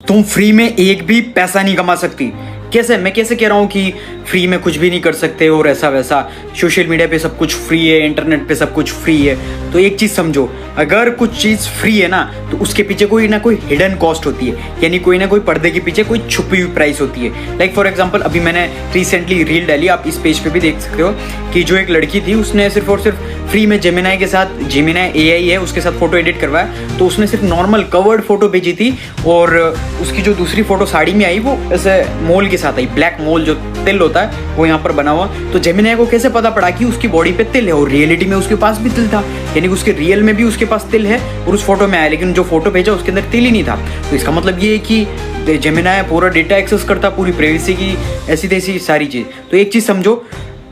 तुम फ्री में एक भी पैसा नहीं कमा सकती। कैसे? मैं कैसे कह रहा हूँ कि फ्री में कुछ भी नहीं कर सकते और ऐसा वैसा। सोशल मीडिया पे सब कुछ फ्री है, इंटरनेट पे सब कुछ फ्री है। तो एक चीज़ समझो, अगर कुछ चीज़ फ्री है ना तो उसके पीछे कोई ना कोई हिडन कॉस्ट होती है, यानी कोई ना कोई पर्दे के पीछे कोई छुपी हुई प्राइस होती है। लाइक फॉर एग्जाम्पल अभी मैंने रिसेंटली रील डाली, आप इस पेज पे भी देख सकते हो कि जो एक लड़की थी उसने सिर्फ और सिर्फ फ्री में जेमिनाई के साथ, जेमिनाई एआई है उसके साथ फोटो एडिट करवाया, तो उसने सिर्फ नॉर्मल कवर्ड फोटो भेजी थी और उसकी जो दूसरी फोटो साड़ी में आई वो ऐसे मोल के साथ आई, ब्लैक मोल जो तिल होता है वो यहाँ पर बना हुआ। तो जेमिनाई को कैसे पता पड़ा कि उसकी बॉडी पे तिल है, और रियलिटी में उसके पास भी तिल था, यानी उसके रियल में भी उसके पास तिल है और उस फोटो में आया, लेकिन जो फोटो भेजा उसके अंदर तिल ही नहीं था। तो इसका मतलब ये है कि जेमिनाई पूरा डेटा एक्सेस करता, पूरी प्राइवेसी की ऐसी तैसी सारी चीज़। तो एक चीज़ समझो,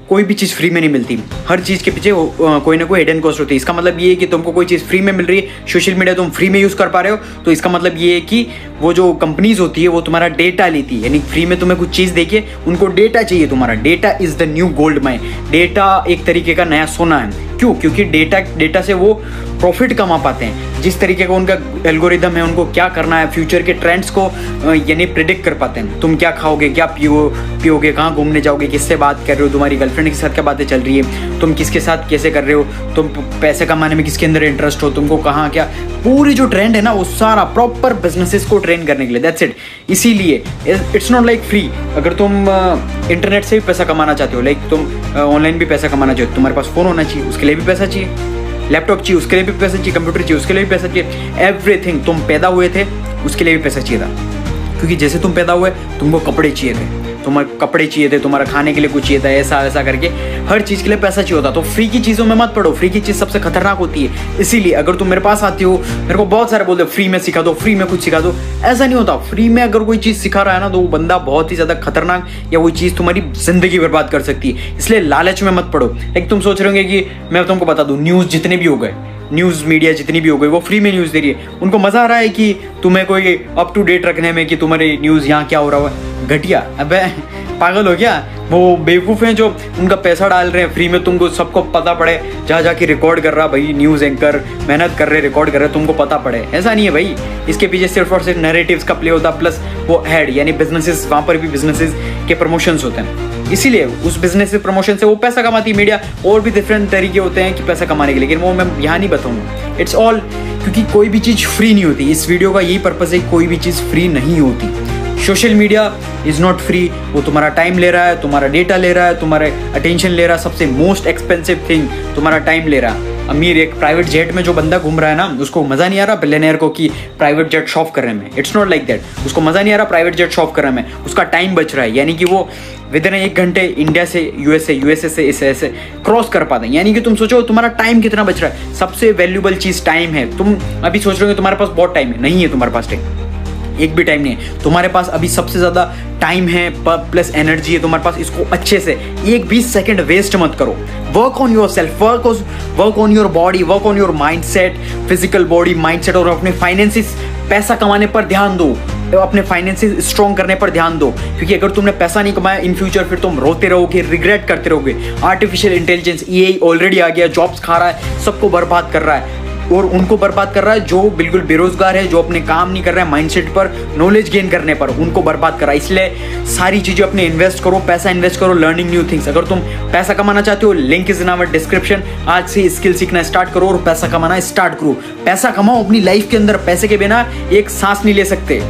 कोई भी चीज़ फ्री में नहीं मिलती, हर चीज़ के पीछे कोई ना कोई हिडन कॉस्ट होती है। इसका मतलब ये है कि तुमको कोई चीज़ फ्री में मिल रही है, सोशल मीडिया तुम फ्री में यूज़ कर पा रहे हो, तो इसका मतलब ये है कि वो जो कंपनीज होती है वो तुम्हारा डेटा लेती है, यानी फ्री में तुम्हें कुछ चीज़ देखिए, उनको डेटा चाहिए तुम्हारा। Data is the new gold mine. Data एक तरीके का नया सोना है। क्यों? क्योंकि डेटा से वो प्रॉफिट कमा पाते हैं। जिस तरीके का उनका एल्गोरिदम है, उनको क्या करना है, फ्यूचर के ट्रेंड्स को यानी प्रिडिक्ट कर पाते हैं। तुम क्या खाओगे, क्या पियोगे, कहाँ घूमने जाओगे, किससे बात कर रहे हो, तुम्हारी गर्लफ्रेंड के साथ क्या बातें चल रही है, तुम किसके साथ कैसे कर रहे हो, तुम पैसे कमाने में किसके अंदर इंटरेस्ट हो, तुमको कहाँ क्या, पूरी जो ट्रेंड है ना वो सारा प्रॉपर बिजनेसेस को ट्रेन करने के लिए। That's it. इसीलिए इट्स नॉट लाइक फ्री। अगर तुम इंटरनेट से भी पैसा कमाना चाहते हो, लाइक तुम ऑनलाइन भी पैसा कमाना चाहते हो, तुम्हारे पास फ़ोन होना चाहिए, उसके लिए भी पैसा चाहिए, लैपटॉप चाहिए उसके लिए भी पैसा चाहिए, कंप्यूटर चाहिए उसके लिए भी पैसा चाहिए। एवरीथिंग। तुम पैदा हुए थे उसके लिए भी पैसा चाहिए था, क्योंकि जैसे तुम पैदा हुए तुमको कपड़े चाहिए थे, तुम्हारे कपड़े चाहिए थे, तुम्हारा खाने के लिए कुछ चाहिए था, ऐसा ऐसा करके हर चीज़ के लिए पैसा चाहिए होता। तो फ्री की चीज़ों में मत पड़ो, फ्री की चीज़ सबसे खतरनाक होती है। इसीलिए अगर तुम मेरे पास आती हो, मेरे को बहुत सारे बोलते हो फ्री में सिखा दो, फ्री में कुछ सिखा दो, ऐसा नहीं होता। फ्री में अगर कोई चीज़ सिखा रहा है ना तो वो बंदा बहुत ही ज़्यादा खतरनाक, या वो चीज़ तुम्हारी जिंदगी बर्बाद कर सकती है। इसलिए लालच में मत पड़ो। एक तुम सोच रहे होंगे कि मैं तुमको बता दूँ, न्यूज़ जितने भी हो गए, न्यूज़ मीडिया जितनी भी हो गई वो फ्री में न्यूज़ दे रही है। उनको मज़ा आ रहा है कि तुम्हें कोई अप टू डेट रखने में कि तुम्हारी न्यूज़ यहाँ क्या हो रहा है। घटिया, अबे पागल हो गया। वो बेवकूफ़ हैं जो उनका पैसा डाल रहे हैं फ्री में, तुमको सबको पता पड़े, जा जाके रिकॉर्ड कर रहा भाई, न्यूज़ एंकर मेहनत कर रहे, रिकॉर्ड कर रहे, तुमको पता पड़े। ऐसा नहीं है भाई, इसके पीछे सिर्फ और सिर्फ नैरेटिव्स का प्ले होता, प्लस वो हेड यानी बिजनेसेस, वहाँ पर भी बिजनेसेस के प्रमोशंस होते हैं। इसीलिए उस बिजनेस से प्रमोशन से वो पैसा कमाती है मीडिया। और भी डिफरेंट तरीके होते हैं कि पैसा कमाने के, लेकिन वो मैं यहाँ नहीं बताऊँगा। इट्स ऑल, क्योंकि कोई भी चीज़ फ्री नहीं होती। इस वीडियो का यही पर्पज़ है, कोई भी चीज़ फ्री नहीं होती। Social media is not free. वो तुम्हारा टाइम ले रहा है, तुम्हारा डेटा ले रहा है, तुम्हारे अटेंशन ले रहा है। सबसे मोस्ट एक्सपेंसिव थिंग तुम्हारा टाइम ले रहा है। अमीर एक प्राइवेट जेट में जो बंदा घूम रहा है ना, उसको मज़ा नहीं आ रहा बिलियनेयर को कि प्राइवेट जेट शॉप करने में। It's not like that. उसको मज़ा नहीं आ रहा प्राइवेट जेट शॉप करने में, उसका टाइम बच रहा है, यानी कि वो विद इन 1 घंटे इंडिया से यूएसए से ऐसे क्रॉस कर पाते हैं। यानी कि तुम सोचो तुम्हारा टाइम कितना बच रहा है। सबसे वैल्यूबल चीज़ टाइम है। तुम अभी सोच रहे हो तुम्हारे पास बहुत टाइम है, नहीं है तुम्हारे पास टाइम, एक भी टाइम नहीं है तुम्हारे पास। अभी सबसे ज़्यादा टाइम है प्लस एनर्जी है तुम्हारे पास। इसको अच्छे से 1-20 सेकंड वेस्ट मत करो। Work on your self, work on your body, work on your mindset, physical body, mindset, और अपने फाइनेंसिस, पैसा कमाने पर ध्यान दो, अपने फाइनेंसिस स्ट्रॉन्ग करने पर ध्यान दो। क्योंकि अगर तुमने पैसा नहीं कमाया इन फ्यूचर, फिर तुम रोते रहोगे, रिग्रेट करते रहोगे। आर्टिफिशियल इंटेलिजेंस एआई ऑलरेडी आ गया, जॉब्स खा रहा है, सबको बर्बाद कर रहा है, और उनको बर्बाद कर रहा है जो बिल्कुल बेरोजगार है, जो अपने काम नहीं कर रहा है माइंडसेट पर, नॉलेज गेन करने पर, उनको बर्बाद कर रहा है। इसलिए सारी चीज़ें अपने इन्वेस्ट करो, पैसा इन्वेस्ट करो, लर्निंग न्यू थिंग्स। अगर तुम पैसा कमाना चाहते हो, link is in our description. आज से स्किल सीखना स्टार्ट करो और पैसा कमाना स्टार्ट करो। पैसा कमाओ अपनी लाइफ के अंदर। पैसे के बिना एक सांस नहीं ले सकते।